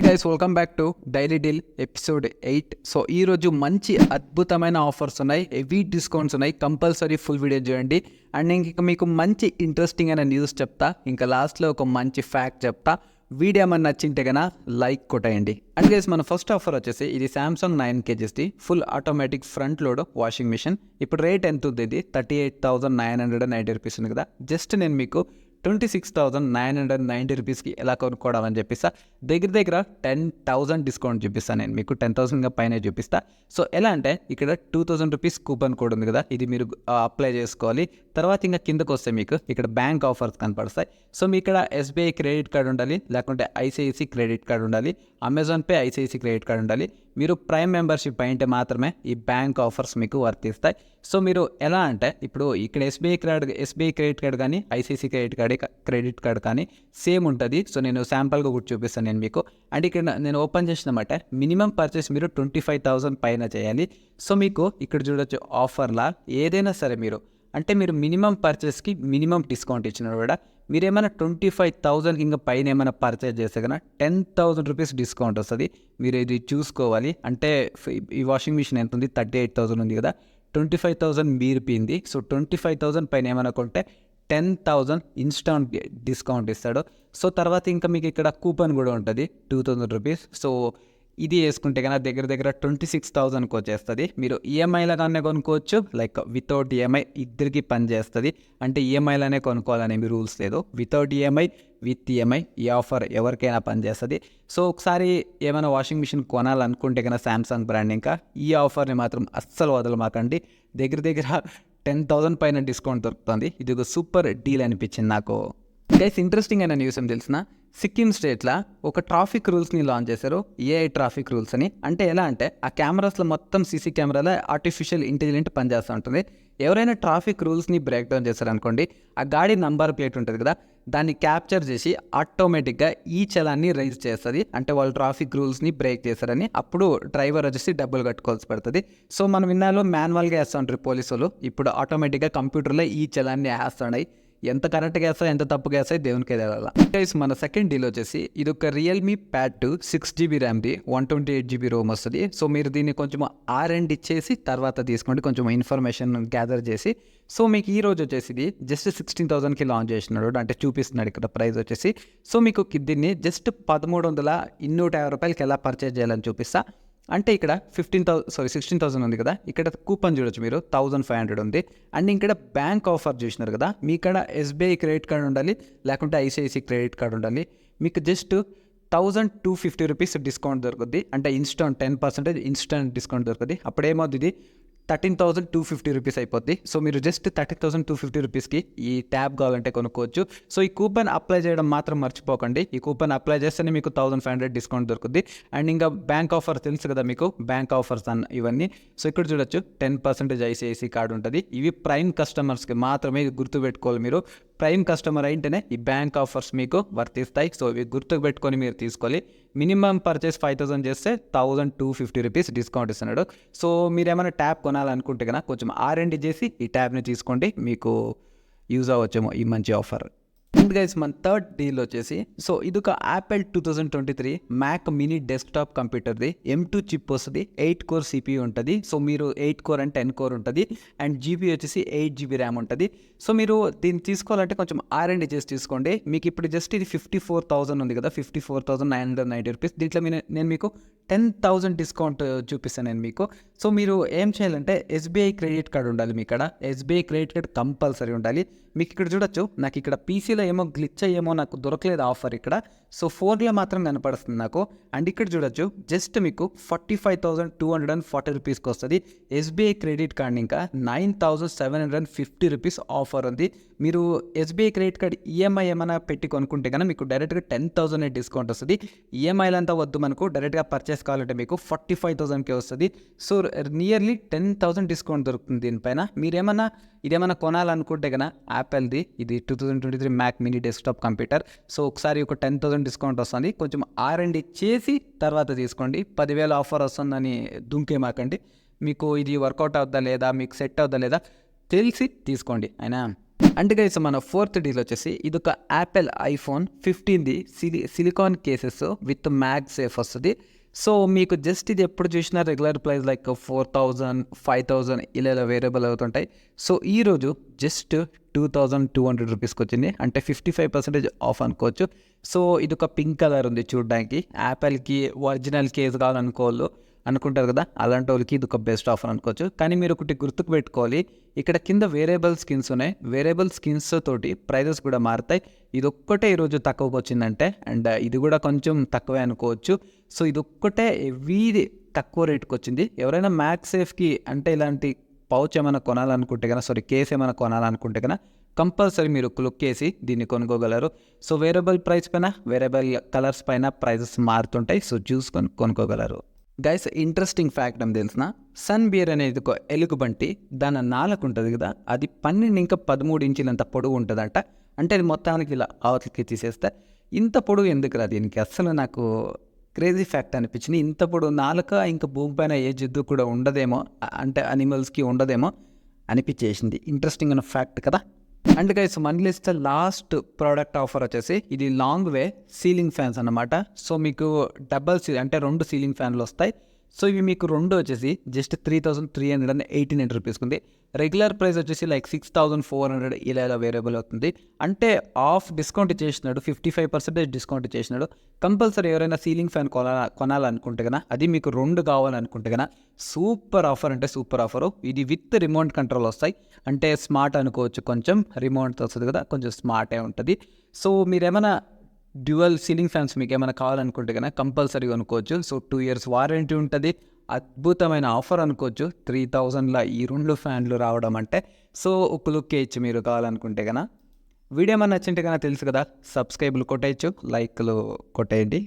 Guys welcome back to daily deal episode 8. So ఈ రోజు మంచి అద్భుతమైన ఆఫర్స్ ఉన్నాయి, హెవీ డిస్కౌంట్స్ ఉన్నాయి. కంపల్సరీ ఫుల్ వీడియో చూడండి. అండ్ ఇంకా మీకు మంచి ఇంట్రెస్టింగ్ అయిన న్యూస్ చెప్తా, ఇంకా లాస్ట్లో ఒక మంచి ఫ్యాక్ట్ చెప్తా. వీడియో ఏమన్నా నచ్చింటే కన్నా లైక్ కొట్టేయండి. అండ్ గైస్ మన ఫస్ట్ ఆఫర్ వచ్చేసి ఇది Samsung 9 kgs full automatic front load washing machine. ఇప్పుడు రేట్ ఎంత ఉంది? ఇది 38,990 రూపీస్ ఉంది కదా. జస్ట్ నేను మీకు 26,990 రూపీస్కి ఎలా కొనుక్కోవడం అని చెప్పిస్తా. దగ్గర 10,000 డిస్కౌంట్ చూపిస్తాను. నేను మీకు 10,000 పైన చూపిస్తా. సో ఎలా అంటే ఇక్కడ 2,000 రూపీస్ కూపన్ కోడ్ ఉంది కదా, ఇది మీరు అప్లై చేసుకోవాలి. తర్వాత ఇంకా కిందకు వస్తే మీకు ఇక్కడ బ్యాంక్ ఆఫర్స్ కనపడతాయి. సో మీ ఇక్కడ SBI క్రెడిట్ కార్డ్ ఉండాలి, లేకుంటే ICICI క్రెడిట్ కార్డ్ ఉండాలి, Amazon pay ICICI credit card ఉండాలి. మీరు ప్రైమ్ మెంబర్షిప్ అయితే మాత్రమే ఈ బ్యాంక్ ఆఫర్స్ మీకు వర్తిస్తాయి. సో మీరు ఎలా అంటే ఇప్పుడు ఇక్కడ SBI క్రెడిట్ కార్డ్ కానీ ICICI క్రెడిట్ కార్డ్ కానీ సేమ్ ఉంటుంది. సో నేను శాంపుల్గా కూడా చూపిస్తాను నేను మీకు. అండ్ ఇక్కడ నేను ఓపెన్ చేసినమాట మినిమం పర్చేస్ మీరు 25,000 పైన చేయాలి. సో మీకు ఇక్కడ చూడొచ్చు ఆఫర్లా ఏదైనా సరే మీరు అంటే మీరు మినిమం పర్చేస్కి మినిమం డిస్కౌంట్ ఇచ్చినారు కూడా. మీరు ఏమైనా 25,000 ఇంకా పైన ఏమైనా పర్చేస్ చేస్తే కన్నా 10,000 రూపీస్ డిస్కౌంట్ వస్తుంది. మీరు ఇది చూసుకోవాలి. అంటే ఈ వాషింగ్ మిషన్ ఎంత ఉంది? 38,000 ఉంది కదా, 25,000 మీరిపోయింది. సో 25,000 పైన ఏమైనా కొంటే 10,000 ఇన్స్టాంట్ డిస్కౌంట్ ఇస్తాడు. సో తర్వాత ఇంకా మీకు ఇక్కడ కూపన్ కూడా ఉంటుంది 2,000 రూపీస్. సో ఇది వేసుకుంటే కన్నా దగ్గర 26,000కి వచ్చేస్తుంది. మీరు ఈఎంఐలగానే కొనుక్కోవచ్చు, లైక్ వితౌట్ ఈఎంఐ ఇద్దరికి పనిచేస్తుంది. అంటే ఈఎంఐలనే కొనుక్కోవాలనేమి రూల్స్ లేదు. వితౌట్ ఈఎంఐ, విత్ ఈఎంఐ ఈ ఆఫర్ ఎవరికైనా పనిచేస్తుంది. సో ఒకసారి ఏమైనా వాషింగ్ మిషన్ కొనాలనుకుంటే కన్నా Samsung బ్రాండ్ ఇంకా ఈ ఆఫర్ని మాత్రం అస్సలు వదలమాకండి. దగ్గర 10,000 పైన డిస్కౌంట్ దొరుకుతుంది. ఇది ఒక సూపర్ డీల్ అనిపించింది నాకు. గైస్ ఇంట్రెస్టింగ్ అయిన న్యూస్ ఏం తెలిసిన, సిక్కిం స్టేట్లో ఒక ట్రాఫిక్ రూల్స్ని లాంచ్ చేశారు, AI ట్రాఫిక్ రూల్స్ అని. అంటే ఎలా అంటే ఆ కెమెరాస్లో మొత్తం CC కెమెరాలో ఆర్టిఫిషియల్ ఇంటెలిజెంట్ పనిచేస్తూ ఉంటుంది. ఎవరైనా ట్రాఫిక్ రూల్స్ని బ్రేక్ డౌన్ చేశారనుకోండి, ఆ గాడి నంబర్ ప్లేట్ ఉంటుంది కదా, దాన్ని క్యాప్చర్ చేసి ఆటోమేటిక్గా ఈ చలాన్ని రైజ్ చేస్తుంది. అంటే వాళ్ళు ట్రాఫిక్ రూల్స్ని బ్రేక్ చేశారని. అప్పుడు డ్రైవర్ వచ్చేసి డబ్బులు కట్టుకోవాల్సి పడుతుంది. సో మనం ఇన్నాళ్ళు మాన్యువల్గా వేస్తుంటారు పోలీసు వాళ్ళు, ఇప్పుడు ఆటోమేటిక్గా కంప్యూటర్లో ఈ చలాన్ని వేస్తున్నాయి. ఎంత కరెక్ట్గా వేస్తాయి, ఎంత తప్పుగా వేస్తాయి దేవునికి తెలియాలి. గైస్ మన సెకండ్ డీల్ వచ్చేసి ఇది ఒక Realme Pad 2 6GB ర్యామ్ది 128GB Rome వస్తుంది. సో మీరు దీన్ని కొంచెం R&D ఇచ్చేసి తర్వాత తీసుకోండి, కొంచెం ఇన్ఫర్మేషన్ గ్యాదర్ చేసి. సో మీకు ఈ రోజు వచ్చేసి ఇది జస్ట్ 16,000కి లాంచ్ చేసినాడు, అంటే చూపిస్తున్నాడు ఇక్కడ ప్రైస్ వచ్చేసి. సో మీకు దీన్ని జస్ట్ 1,350 రూపాయలకి ఎలా పర్చేజ్ చేయాలని చూపిస్తా. అంటే ఇక్కడ 16,000 ఉంది కదా, ఇక్కడ కూపన్ చూడొచ్చు మీరు 1,500 ఉంది. అండ్ ఇక్కడ బ్యాంక్ ఆఫర్ చూసినారు కదా, మీ ఇక్కడ SBI క్రెడిట్ కార్డ్ ఉండాలి, లేకుంటే ICICI క్రెడిట్ కార్డ్ ఉండాలి. మీకు జస్ట్ 1,250 రూపీస్ డిస్కౌంట్ దొరుకుద్ది. అంటే ఇన్స్టాంట్ 10% ఇన్స్టాంట్ డిస్కౌంట్ దొరుకుద్ది. అప్పుడేమవుతుంది, ఇది 13,250 రూపీస్ అయిపోద్ది. సో మీరు జస్ట్ 13,250 రూపీస్కి ఈ ట్యాబ్ కావాలంటే కొనుక్కోవచ్చు. సో ఈ కూపన్ అప్లై చేయడం మాత్రం మర్చిపోకండి. ఈ కూపన్ అప్లై చేస్తేనే మీకు 1,500 డిస్కౌంట్ దొరుకుద్ది. అండ్ ఇంకా బ్యాంక్ ఆఫర్ తెలుసు కదా మీకు, బ్యాంక్ ఆఫర్స్ ఇవన్నీ. సో ఇక్కడ చూడొచ్చు 10% ICICI కార్డు ఉంటుంది. ఇవి ప్రైమ్ కస్టమర్స్కి మాత్రమే, ఇది గుర్తుపెట్టుకోవాలి మీరు. ప్రైమ్ కస్టమర్ అయితేనే ఈ బ్యాంక్ ఆఫర్స్ మీకు వర్తిస్తాయి. సో ఇవి గుర్తుపెట్టుకొని మీరు తీసుకోవాలి. మినిమం పర్చేస్ 5,000 చేస్తే 1,250 రూపీస్ డిస్కౌంట్ ఇస్తున్నాడు. సో మీరు ఏమైనా ట్యాబ్ కొనాలనుకుంటే కనుక కొంచెం R&D చేసి ఈ ట్యాబ్ని తీసుకోండి, మీకు యూజ్ అవ్వచ్చేమో ఈ మంచి ఆఫర్. అండ్ గైస్ మన థర్డ్ డీల్ వచ్చేసి, సో ఇది ఒక Apple 2023 Mac మినీ డెస్క్టాప్ కంప్యూటర్ది M2 చిప్ వస్తుంది. 8 కోర్ CPU ఉంటుంది. సో మీరు 8 కోర్ అండ్ 10 కోర్ ఉంటుంది. అండ్ GB వచ్చేసి 8GB ర్యామ్ ఉంటుంది. సో మీరు దీన్ని తీసుకోవాలంటే కొంచెం R&D చేసి తీసుకోండి. మీకు ఇప్పుడు జస్ట్ ఇది 54,000 ఉంది కదా, 54,990 రూపీస్. దీంట్లో నేను మీకు 10,000 డిస్కౌంట్ చూపిస్తాను నేను మీకు. సో మీరు ఏం చేయాలంటే SBI క్రెడిట్ కార్డ్ ఉండాలి. మీ ఇక్కడ SBI క్రెడిట్ కార్డ్ కంపల్సరీ ఉండాలి. మీకు ఇక్కడ చూడొచ్చు, నాకు ఇక్కడ PCలో ఏమో గ్లిచ్ అయ్యేమో నాకు దొరకలేదు ఆఫర్ ఇక్కడ. సో 4లో మాత్రం కనపడుతుంది నాకు. అండ్ ఇక్కడ చూడొచ్చు జస్ట్ మీకు 45,240 రూపీస్కి వస్తుంది. SBI క్రెడిట్ కార్డ్ ఇంకా 9,750 రూపీస్ ఆఫర్ ఉంది. మీరు SBI క్రెడిట్ కార్డ్ EMI ఏమైనా పెట్టి కొనుక్కుంటే కనుక మీకు డైరెక్ట్గా 10,000 డిస్కౌంట్ వస్తుంది. ఈఎంఐలంతా వద్దు మనకు, డైరెక్ట్గా పర్చేస్ కావాలంటే మీకు 45,000కే వస్తుంది. సో నియర్లీ 10,000 డిస్కౌంట్ దొరుకుతుంది దీనిపైన. మీరేమన్నా ఇదేమైనా కొనాలనుకుంటే కనుక యాపిల్ది ఇది 2023 Mac mini desktop computer. So ఒకసారి ఒక 10,000 డిస్కౌంట్ వస్తుంది. కొంచెం R&D చేసి తర్వాత తీసుకోండి. 10,000 ఆఫర్ వస్తుందని దుంకేమాకండి. మీకు ఇది వర్కౌట్ అవుద్దా లేదా, మీకు సెట్ అవుద్దా లేదా తెలిసి తీసుకోండి అయినా. అండ్ గైస్ మన ఫోర్త్ డీల్ వచ్చేసి ఇది ఒక యాపిల్ ఐఫోన్ 15ది silicone cases with MagSafe వస్తుంది. సో మీకు జస్ట్ ఇది ఎప్పుడు చూసినా రెగ్యులర్ ప్రైస్ లైక్ 4000 5000 ఇలా వేరియబుల్ అవుతుంటాయి. సో ఈరోజు జస్ట్ 2200 రూపీస్కి వచ్చింది, అంటే 55% ఆఫ్ అనుకోవచ్చు. సో ఇది ఒక పింక్ కలర్ ఉంది చూడడానికి. యాపిల్కి ఒరిజినల్ కేస్ అనుకుంటారు కదా, అలాంటి వాళ్ళకి ఇది ఒక బెస్ట్ ఆఫర్ అనుకోవచ్చు. కానీ మీరు ఒకటి గుర్తుకు పెట్టుకోవాలి, ఇక్కడ కింద వేరియబుల్ స్కిన్స్ ఉన్నాయి. వేరియబుల్ స్కిన్స్ తోటి ప్రైజెస్ కూడా మారుతాయి. ఇది ఒక్కటే ఈరోజు తక్కువకి వచ్చిందంటే, అండ్ ఇది కూడా కొంచెం తక్కువే అనుకోవచ్చు. సో ఇది ఒక్కటే ఎవ్రీ తక్కువ రేట్కి వచ్చింది. ఎవరైనా మ్యాక్స్ సేఫ్కి అంటే ఇలాంటి పౌచ్ ఏమైనా కొనాలనుకుంటే కన్నా కేస్ ఏమైనా కొనాలనుకుంటే కన్నా కంపల్సరీ మీరు క్లిక్ చేసి దీన్ని కొనుక్కోగలరు. సో వేరియబుల్ ప్రైస్ పైన వేరియబుల్ కలర్స్ పైన ప్రైజెస్ మారుతుంటాయి. సో చూసుకొని కొనుక్కోగలరు. గైస్ ఇంట్రెస్టింగ్ ఫ్యాక్ట్ ఏం తెలిసిన, సన్ బియర్ అనేది ఒక ఎలుగుబంటి, దాని నాలుక ఉంటుంది కదా, అది 12 ఇంకా 13 ఇంచులంత పొడవు ఉంటుందంట. అంటే అది మొత్తానికి ఇలా అవతలికి తీసేస్తే ఇంత పొడవు ఎందుకురా దీనికి, అస్సలు నాకు క్రేజీ ఫ్యాక్ట్ అనిపించింది. ఇంత పొడవు నాలుక ఇంకా భూమిపైన ఏ జిద్దు కూడా ఉండదేమో, అంటే అనిమల్స్కి ఉండదేమో అనిపించేసింది. ఇంట్రెస్టింగ్ అన్న ఫ్యాక్ట్ కదా. అండ్ గైస్ మన లిస్ట్ లాస్ట్ ప్రోడక్ట్ ఆఫర్ వచ్చేసి ఇది లాంగ్ వే సీలింగ్ ఫ్యాన్స్ అన్నమాట. సో మీకు అంటే 2 సీలింగ్ ఫ్యాన్లు వస్తాయి. సో ఇవి మీకు 2 వచ్చేసి జస్ట్ 3389 రూపీస్కి ఉంది. రెగ్యులర్ ప్రైస్ వచ్చేసి లైక్ 6400 ఇలా వేరియబుల్ అవుతుంది. అంటే ఆఫ్ డిస్కౌంట్ ఇచ్చేసినాడు, 55% డిస్కౌంట్ ఇచ్చేసినాడు. కంపల్సరీ ఎవరైనా సీలింగ్ ఫ్యాన్ కొనాలనుకుంటే కన్నా, అది మీకు 2 కావాలనుకుంటే కన్నా సూపర్ ఆఫర్, అంటే సూపర్ ఆఫరు. ఇది విత్ రిమోట్ కంట్రోల్ వస్తాయి, అంటే స్మార్ట్ అనుకోవచ్చు. కొంచెం రిమోట్ వస్తుంది కదా, కొంచెం స్మార్టే ఉంటుంది. సో మీరేమైనా డ్యూయల్ సీలింగ్ ఫ్యాన్స్ మీకు ఏమైనా కావాలనుకుంటే కన్నా కంపల్సరీ కొనుక్కోవచ్చు. సో 2 years వారంటీ ఉంటుంది. అద్భుతమైన ఆఫర్ అనుకోవచ్చు. 3000ల ఈ 2 ఫ్యాన్లు రావడం అంటే, సో ఒక లుక్ వేయచ్చు మీరు కావాలనుకుంటే కన్నా. వీడియో ఏమైనా నచ్చింటే కన్నా తెలుసు కదా, సబ్స్క్రైబ్లు కొట్టేయచ్చు, లైక్లు కొట్టేయండి.